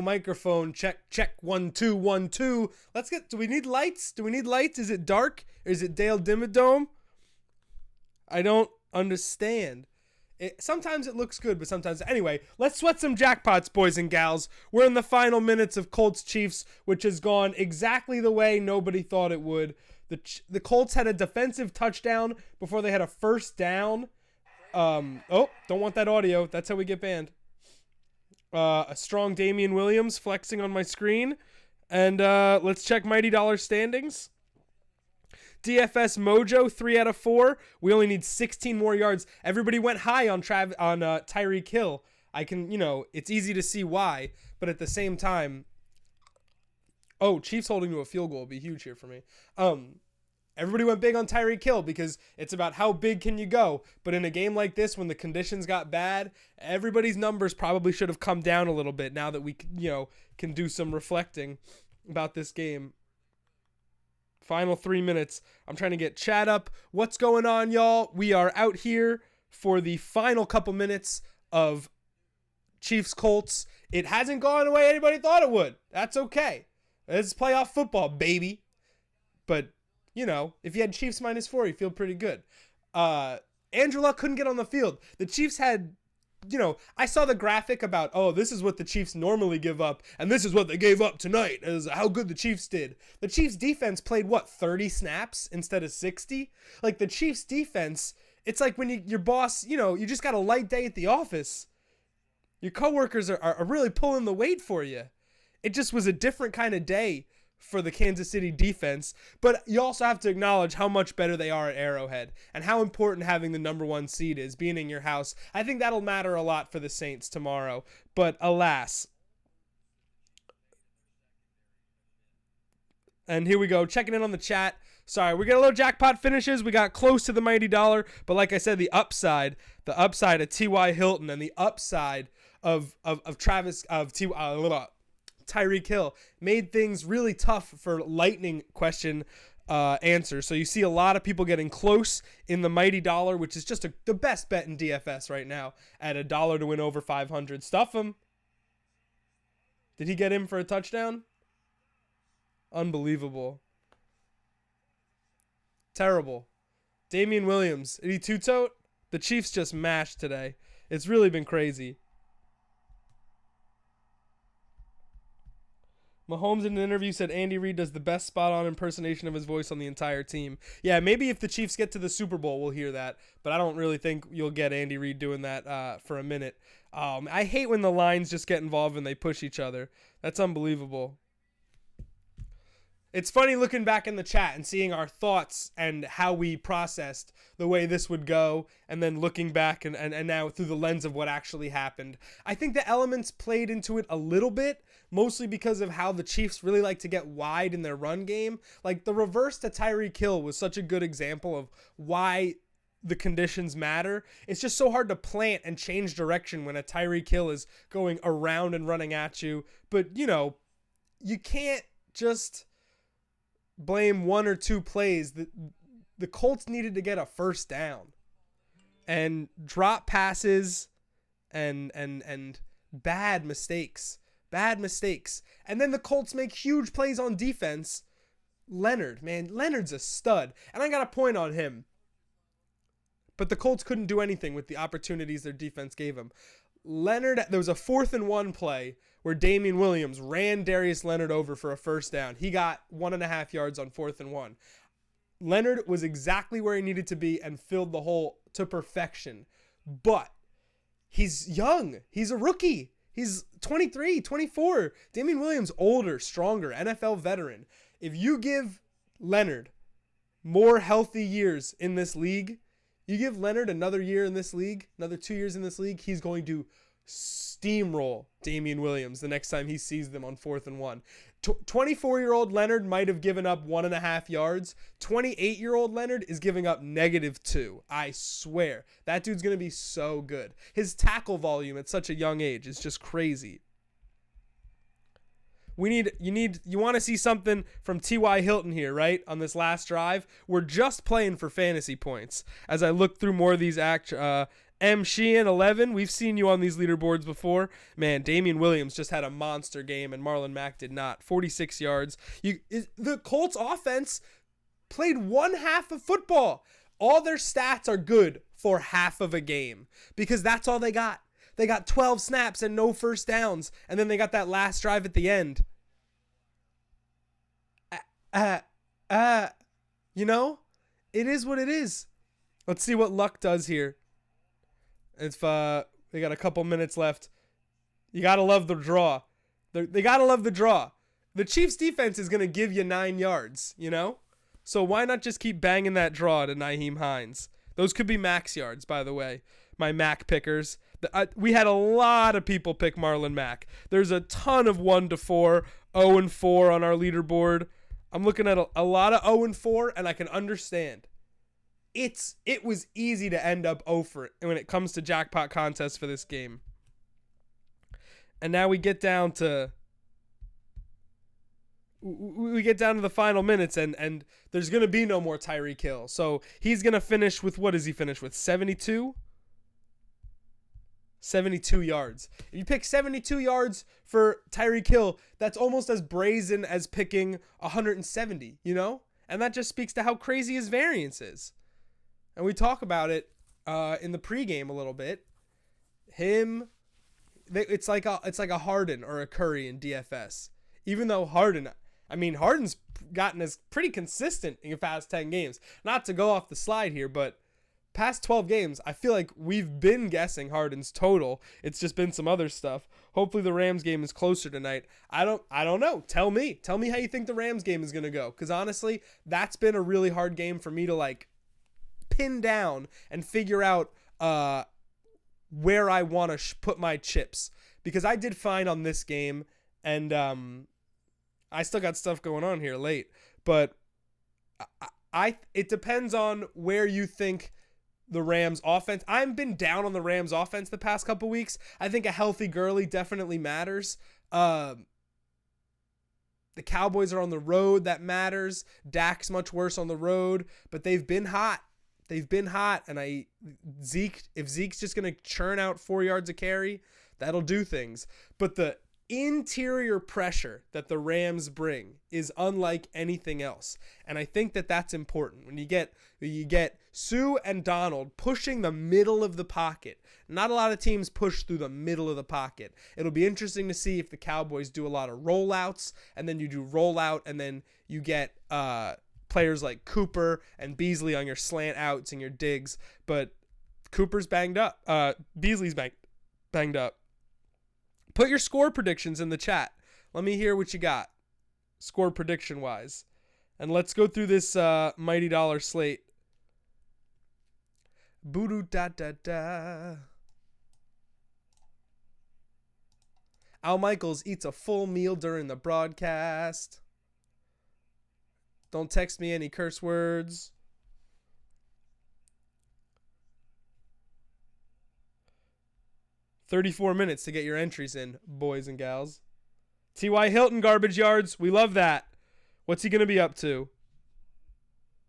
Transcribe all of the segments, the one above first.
microphone. Check. 1 2 1 2. Let's get. Do we need lights? Is it dark? Or is it Dale Dimmadome? I don't understand. Sometimes it looks good, but sometimes... Anyway, let's sweat some jackpots, boys and gals. We're in the final minutes of Colts-Chiefs, which has gone exactly the way nobody thought it would. The Colts had a defensive touchdown before they had a first down. Don't want that audio. That's how we get banned. A strong Damian Williams flexing on my screen. And let's check Mighty Dollar standings. DFS Mojo, 3 out of 4. We only need 16 more yards. Everybody went high on Tyreek Hill. I can, it's easy to see why. But at the same time, Chiefs holding to a field goal would be huge here for me. Everybody went big on Tyreek Hill because it's about how big can you go. But in a game like this, when the conditions got bad, everybody's numbers probably should have come down a little bit now that we, can do some reflecting about this game. Final 3 minutes. I'm trying to get chat up. What's going on, y'all? We are out here for the final couple minutes of Chiefs Colts. It hasn't gone the way anybody thought it would. That's okay. It's playoff football, baby. But, if you had Chiefs -4, you feel pretty good. Andrew Luck couldn't get on the field. The Chiefs had... I saw the graphic about, this is what the Chiefs normally give up, and this is what they gave up tonight, as how good the Chiefs did. The Chiefs defense played, 30 snaps instead of 60? Like, the Chiefs defense, it's like when your boss, you just got a light day at the office. Your coworkers are really pulling the weight for you. It just was a different kind of day for the Kansas City defense, but you also have to acknowledge how much better they are at Arrowhead and how important having the number 1 seed is, being in your house. I think that'll matter a lot for the Saints tomorrow, but alas. And here we go, checking in on the chat. Sorry, we got a little jackpot finishes. We got close to the Mighty Dollar, but like I said, the upside of T.Y. Hilton and the upside of Tyreek Hill made things really tough for lightning question answer. So you see a lot of people getting close in the Mighty Dollar, which is just the best bet in DFS right now at $1 to win over 500. Stuff him. Did he get him for a touchdown? Unbelievable. Terrible. Damian Williams. Did he two-tote? The Chiefs just mashed today. It's really been crazy. Mahomes in an interview said Andy Reid does the best spot-on impersonation of his voice on the entire team. Yeah, maybe if the Chiefs get to the Super Bowl, we'll hear that. But I don't really think you'll get Andy Reid doing that for a minute. I hate when the lines just get involved and they push each other. That's unbelievable. It's funny looking back in the chat and seeing our thoughts and how we processed the way this would go, and then looking back and now through the lens of what actually happened. I think the elements played into it a little bit, mostly because of how the Chiefs really like to get wide in their run game. Like, the reverse to Tyreek Hill was such a good example of why the conditions matter. It's just so hard to plant and change direction when a Tyreek Hill is going around and running at you. But, you can't just blame 1 or 2 plays. The Colts needed to get a first down, and drop passes and bad mistakes. And then the Colts make huge plays on defense. Leonard's a stud, and I got a point on him. But the Colts couldn't do anything with the opportunities their defense gave him. Leonard, there was a 4th and 1 play where Damian Williams ran Darius Leonard over for a first down. He got 1.5 yards on 4th and 1. Leonard was exactly where he needed to be and filled the hole to perfection. But he's young. He's a rookie. He's 23, 24. Damian Williams, older, stronger, NFL veteran. If you give Leonard more healthy years in this league, you give Leonard another year in this league, another 2 years in this league, he's going to steamroll Damian Williams the next time he sees them on 4th and 1. 24-year-old Leonard might have given up 1.5 yards. 28-year-old Leonard is giving up -2. I swear. That dude's going to be so good. His tackle volume at such a young age is just crazy. You want to see something from T.Y. Hilton here, right? On this last drive. We're just playing for fantasy points. As I look through more of these M. Sheehan, 11. We've seen you on these leaderboards before. Man, Damian Williams just had a monster game, and Marlon Mack did not. 46 yards. The Colts offense played one half of football. All their stats are good for half of a game because that's all they got. They got 12 snaps and no first downs, and then they got that last drive at the end. You know, it is what it is. Let's see what luck does here. If we got a couple minutes left, you gotta love the draw. They gotta love the draw. The Chiefs defense is gonna give you 9 yards, you know. So why not just keep banging that draw to Nyheim Hines? Those could be max yards, by the way. My Mac pickers. We had a lot of people pick Marlon Mack. There's a ton of 1-4, 0-4 on our leaderboard. I'm looking at a lot of 0-4, and I can understand. It was easy to end up 0 when it comes to jackpot contests for this game. And now we get down to the final minutes, and there's going to be no more Tyreek Hill. So he's going to finish with, what does he finish with, 72? 72 yards. If you pick 72 yards for Tyreek Hill, that's almost as brazen as picking 170, you know? And that just speaks to how crazy his variance is. And we talk about it in the pregame a little bit. It's like a Harden or a Curry in DFS. Even though Harden's gotten as pretty consistent in the past 10 games. Not to go off the slide here, but past 12 games, I feel like we've been guessing Harden's total. It's just been some other stuff. Hopefully the Rams game is closer tonight. I don't know. Tell me how you think the Rams game is going to go. Because honestly, that's been a really hard game for me to pin down and figure out where I want to put my chips. Because I did fine on this game, and I still got stuff going on here late. But it depends on where you think the Rams offense. I've been down on the Rams offense the past couple weeks. I think a healthy Gurley definitely matters. The Cowboys are on the road. That matters. Dak's much worse on the road, but they've been hot. And if Zeke's just going to churn out 4 yards a carry, that'll do things. But the interior pressure that the Rams bring is unlike anything else. And I think that that's important. When you get Sue and Donald pushing the middle of the pocket. Not a lot of teams push through the middle of the pocket. It'll be interesting to see if the Cowboys do a lot of rollouts, and then you do rollout, and then you get players like Cooper and Beasley on your slant outs and your digs. But Cooper's banged up. Beasley's banged up. Put your score predictions in the chat. Let me hear what you got, score prediction wise. And let's go through this mighty dollar slate. Boo da da da. Al Michaels eats a full meal during the broadcast. Don't text me any curse words. $34 minutes to get your entries in, boys and gals. T.Y. Hilton garbage yards. We love that. What's he going to be up to?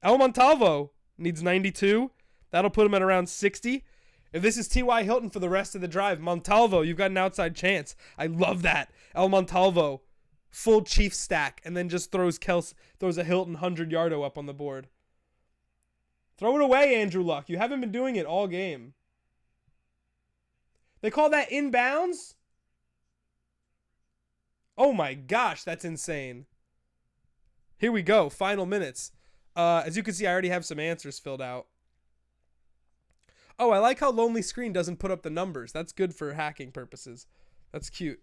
El Montalvo needs 92. That'll put him at around 60. If this is T.Y. Hilton for the rest of the drive, Montalvo, you've got an outside chance. I love that. El Montalvo, full Chiefs stack, and then just throws a Hilton 100-yardo up on the board. Throw it away, Andrew Luck. You haven't been doing it all game. They call that inbounds? Oh my gosh, that's insane. Here we go, final minutes. As you can see, I already have some answers filled out. Oh, I like how Lonely Screen doesn't put up the numbers. That's good for hacking purposes. That's cute.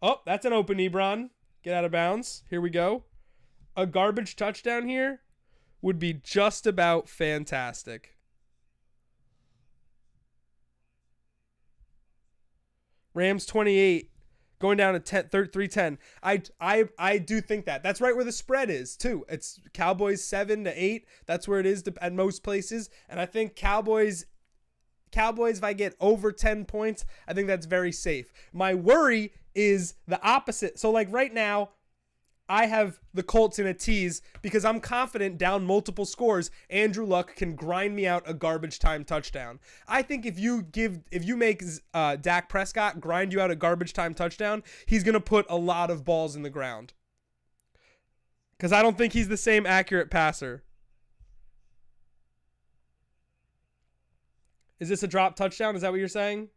Oh, that's an open Ebron. Get out of bounds. Here we go. A garbage touchdown here would be just about fantastic. Rams 28 going down to 310. I do think that. That's right where the spread is too. It's Cowboys 7-8. That's where it is at most places. And I think Cowboys, if I get over 10 points, I think that's very safe. My worry is the opposite. So like right now, I have the Colts in a tease because I'm confident down multiple scores, Andrew Luck can grind me out a garbage time touchdown. I think if you make Dak Prescott grind you out a garbage time touchdown, he's going to put a lot of balls in the ground. Because I don't think he's the same accurate passer. Is this a drop touchdown? Is that what you're saying?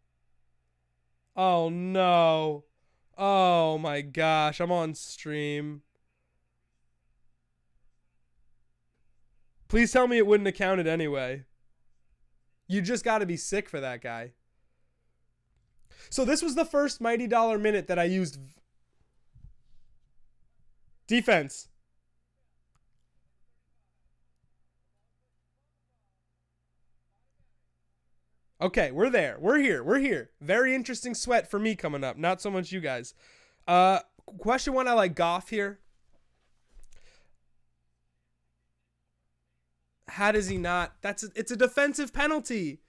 Oh, no. Oh, my gosh. I'm on stream. Please tell me it wouldn't have counted anyway. You just got to be sick for that guy. So this was the first Mighty Dollar minute that I used. Defense. Okay, we're there. We're here. Very interesting sweat for me coming up. Not so much you guys. Question one, I like Goff here. How does he not? It's a defensive penalty.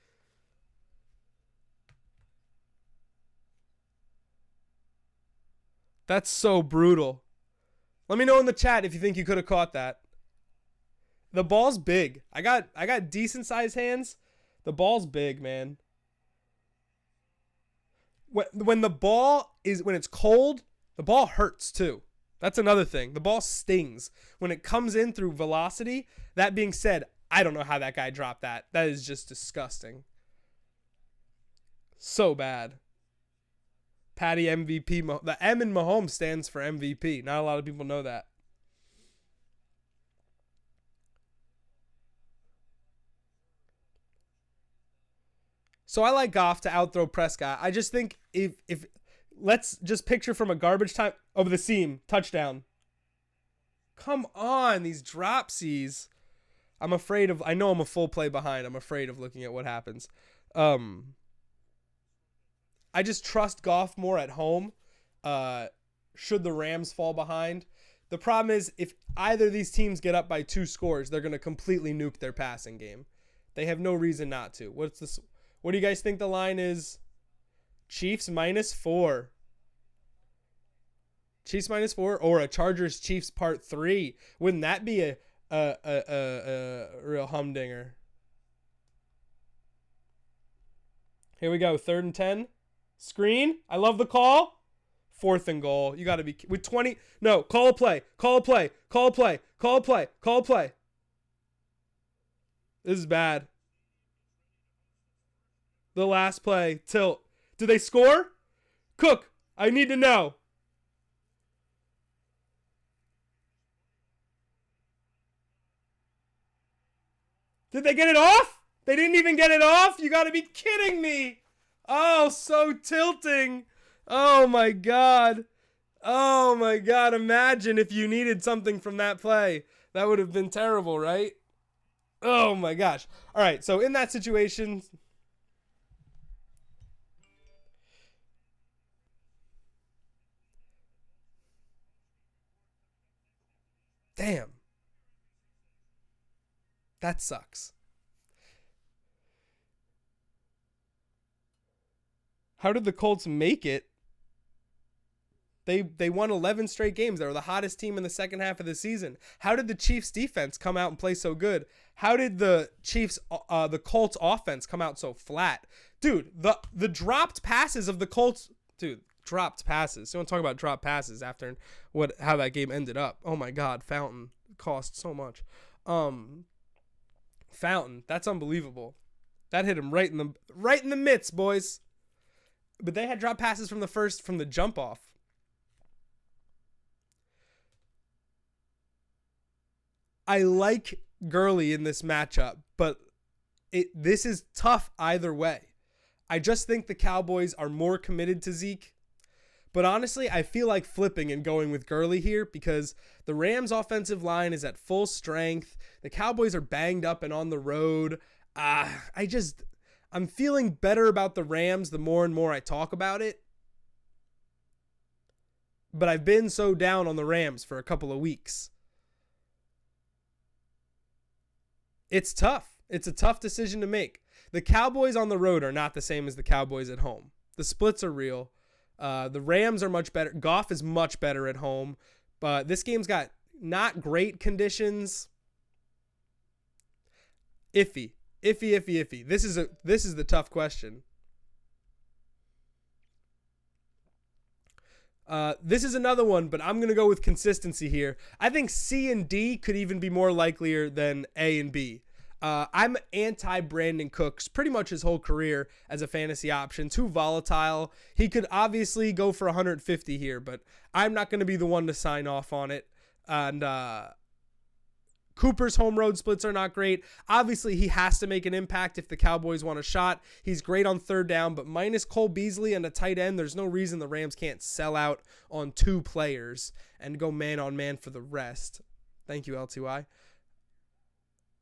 That's so brutal. Let me know in the chat if you think you could have caught that. The ball's big. I got decent sized hands. The ball's big, man. When it's cold, the ball hurts too. That's another thing. The ball stings when it comes in through velocity. That being said, I don't know how that guy dropped that. That is just disgusting. So bad. Patty MVP. The M in Mahomes stands for MVP. Not a lot of people know that. So I like Goff to outthrow Prescott. I just think if let's just picture from a garbage time over the seam, touchdown. Come on, these dropsies. I know I'm a full play behind. I'm afraid of looking at what happens. I just trust Goff more at home. Should the Rams fall behind. The problem is if either of these teams get up by 2 scores, they're going to completely nuke their passing game. They have no reason not to. What do you guys think the line is? Chiefs -4. Chiefs -4 or a Chargers Chiefs part 3. Wouldn't that be a real humdinger? Here we go. 3rd and 10. Screen. I love the call. 4th and goal. You got to be with 20. No, call a play. Call a play. Call a play. Call a play. Call a play. This is bad. The last play. Tilt. Did they score? Cook, I need to know. Did they get it off? They didn't even get it off? You got to be kidding me. Oh, so tilting. Oh, my God. Oh, my God. Imagine if you needed something from that play. That would have been terrible, right? Oh, my gosh. All right, so in that situation... Damn. That sucks. How did the Colts make it? They won 11 straight games. They were the hottest team in the second half of the season. How did the Chiefs defense come out and play so good? How did the Colts offense come out so flat? Dude, the dropped passes of the Colts, dropped passes. You want to talk about dropped passes after how that game ended up. Oh my God, Fountain cost so much. Fountain, that's unbelievable. That hit him right in the midst, boys. But they had drop passes from the jump off. I like Gurley in this matchup, but this is tough either way. I just think the Cowboys are more committed to Zeke. But honestly, I feel like flipping and going with Gurley here because the Rams' offensive line is at full strength. The Cowboys are banged up and on the road. I'm feeling better about the Rams the more and more I talk about it. But I've been so down on the Rams for a couple of weeks. It's tough. It's a tough decision to make. The Cowboys on the road are not the same as the Cowboys at home. The splits are real. The Rams are much better. Goff is much better at home. But this game's got not great conditions. Iffy. This is the tough question. This is another one, but I'm going to go with consistency here. I think C and D could even be more likelier than A and B. I'm anti Brandin Cooks pretty much his whole career as a fantasy option. Too volatile. He could obviously go for 150 here, but I'm not going to be the one to sign off on it. And Cooper's home road splits are not great. Obviously, he has to make an impact if the Cowboys want a shot. He's great on third down, but minus Cole Beasley and a tight end, there's no reason the Rams can't sell out on 2 players and go man-on-man for the rest. Thank you, LTY.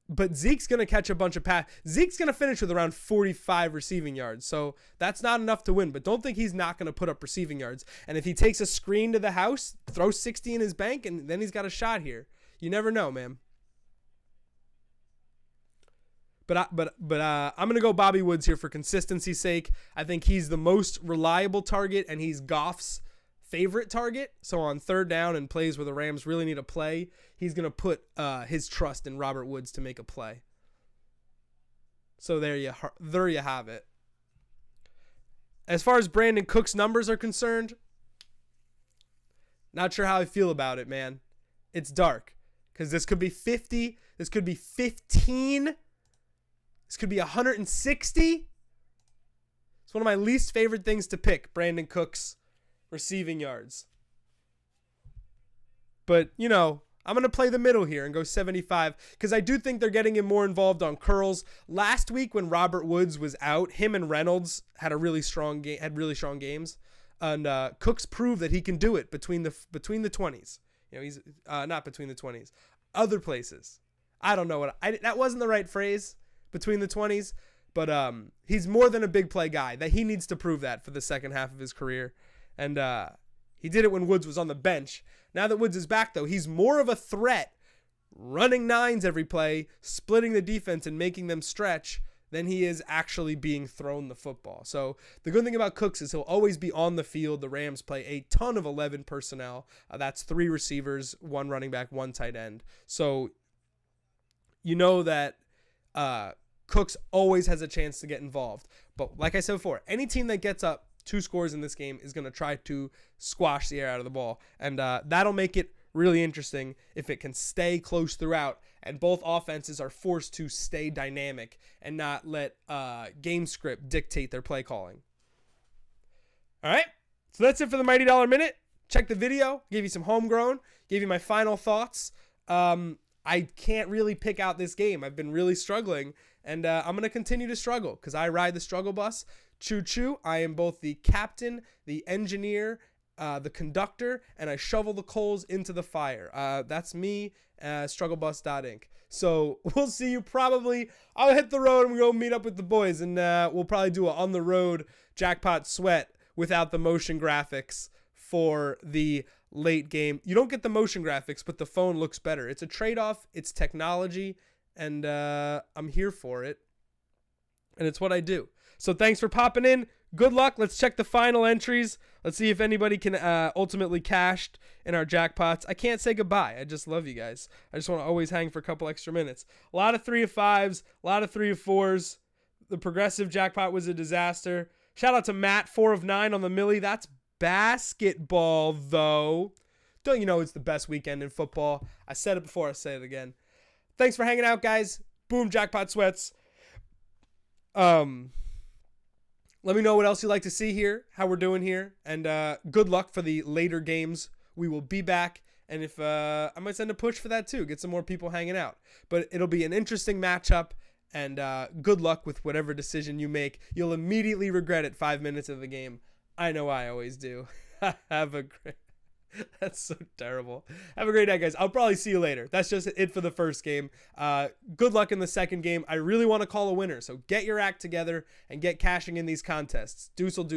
But Zeke's going to catch a bunch of passes. Zeke's going to finish with around 45 receiving yards, so that's not enough to win, but don't think he's not going to put up receiving yards. And if he takes a screen to the house, throw 60 in his bank, and then he's got a shot here. You never know, man. But I'm going to go Bobby Woods here for consistency's sake. I think he's the most reliable target, and he's Goff's favorite target. So on third down and plays where the Rams really need a play, he's going to put his trust in Robert Woods to make a play. So there you have it. As far as Brandin Cooks' numbers are concerned, not sure how I feel about it, man. It's dark because this could be 50. This could be 15. This could be 160. It's one of my least favorite things to pick, Brandin Cooks receiving yards. But, you know, I'm going to play the middle here and go 75 because I do think they're getting him more involved on curls. Last week when Robert Woods was out, him and Reynolds had really strong games. And Cooks proved that he can do it between the 20s. You know, he's not between the 20s. Other places. I don't know that wasn't the right phrase. Between the 20s, but he's more than a big play guy. That he needs to prove that for the second half of his career, and he did it when Woods was on the bench. Now that Woods is back, though, he's more of a threat, running nines every play, splitting the defense and making them stretch than he is actually being thrown the football. So the good thing about Cooks is he'll always be on the field. The Rams play a ton of 11 personnel. That's 3 receivers, 1 running back, 1 tight end. So you know that Cooks always has a chance to get involved. But like I said before, any team that gets up 2 scores in this game is going to try to squash the air out of the ball. And that'll make it really interesting if it can stay close throughout and both offenses are forced to stay dynamic and not let game script dictate their play calling. All right, so that's it for the Mighty Dollar Minute. Check the video, gave you some homegrown, gave you my final thoughts. I can't really pick out this game. I've been really struggling, and I'm going to continue to struggle because I ride the struggle bus. Choo-choo. I am both the captain, the engineer, the conductor, and I shovel the coals into the fire. That's me, strugglebus.inc. So we'll see you probably. I'll hit the road and we'll go meet up with the boys, and we'll probably do a on-the-road jackpot sweat without the motion graphics for the late game. You don't get the motion graphics, but the phone looks better. It's a trade-off. It's technology, and I'm here for it. And it's what I do. So thanks for popping in. Good luck. Let's check the final entries. Let's see if anybody can ultimately cash in our jackpots. I can't say goodbye. I just love you guys. I just want to always hang for a couple extra minutes. A lot of 3 of 5s, a lot of 3 of 4s. The progressive jackpot was a disaster. Shout out to Matt, 4 of 9 on the Millie. That's basketball, though. Don't you know it's the best weekend in football? I said it before, I say it again. Thanks for hanging out, guys. Boom, jackpot sweats. Let me know what else you'd like to see here, how we're doing here, and good luck for the later games. We will be back, and if I might send a push for that too, get some more people hanging out. But it'll be an interesting matchup, and good luck with whatever decision you make. You'll immediately regret it 5 minutes of the game. I know I always do. Have a great... That's so terrible. Have a great night, guys. I'll probably see you later. That's just it for the first game. Good luck in the second game. I really want to call a winner, so get your act together and get cashing in these contests. Deuce will do.